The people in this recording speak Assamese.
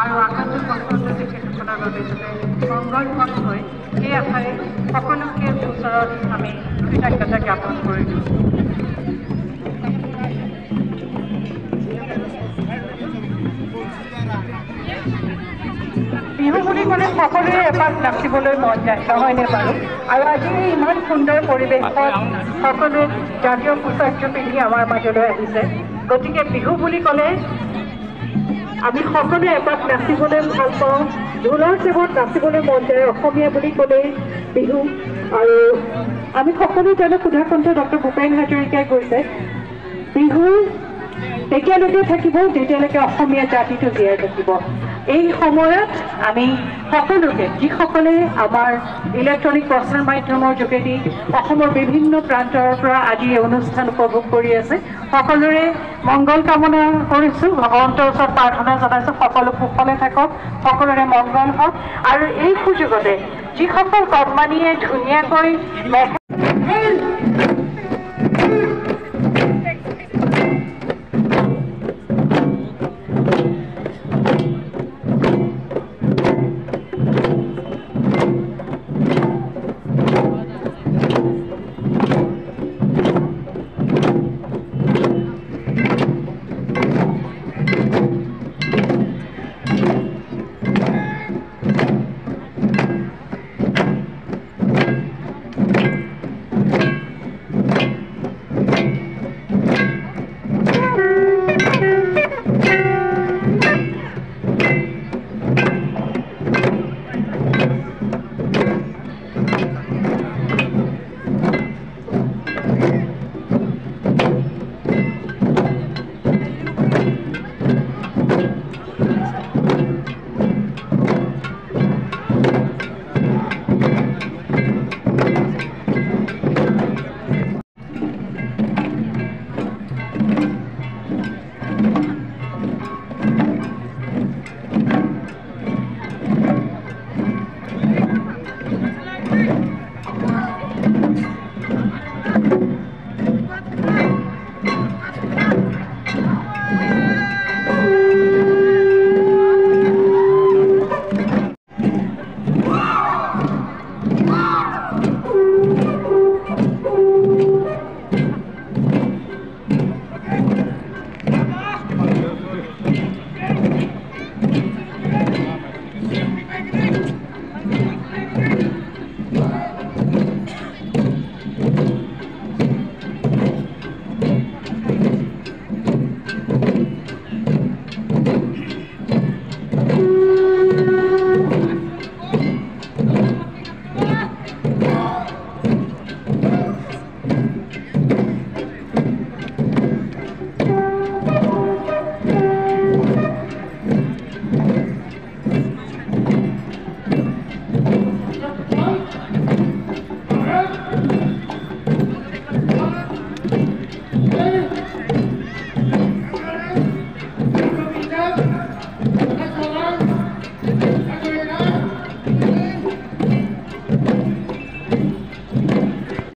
আৰু আগন্তুক বছৰটো তেখেতসকলৰ বাবে যাতে মংগলময় হয় সেই আশাৰে সকলোকে ওচৰত আমি কৃতজ্ঞতা জ্ঞাপন কৰিলোঁ। বিহু বুলি ক'লে সকলোৰে এপাক নাচিবলৈ মন যায় নহয়নে বাৰু? আৰু আজি ইমান সুন্দৰ পৰিৱেশত সকলোৱে জাতীয় পোচাকযোৰ পিন্ধি আমাৰ মাজলৈ আহিছে। গতিকে বিহু বুলি ক'লে আমি সকলোৱে এপাক নাচিবলৈ ভাল পাওঁ, ঢোলৰ চেৱত নাচিবলৈ মন যায়। অসমীয়া বুলি ক'লে বিহু। আৰু আমি সকলো জানো সুধাকণ্ঠ ডক্টৰ ভূপেন হাজৰিকাই কৈছে বিহু তেতিয়ালৈকে থাকিব যেতিয়ালৈকে অসমীয়া জাতিটো জীয়াই থাকিব। এই সময়ত আমি সকলোকে যিসকলে আমাৰ ইলেক্ট্ৰনিক প্ৰচাৰ মাধ্যমৰ যোগেদি অসমৰ বিভিন্ন প্ৰান্তৰ পৰা আজি এই অনুষ্ঠান উপভোগ কৰি আছে সকলোৰে মংগল কামনা কৰিছোঁ, ভগৱন্তৰ ওচৰত প্ৰাৰ্থনা জনাইছোঁ সকলো কুশলে থাকক, সকলোৰে মংগল হওক। আৰু এই সুযোগতে যিসকল কৰ্মানীয়ে ধুনীয়াকৈ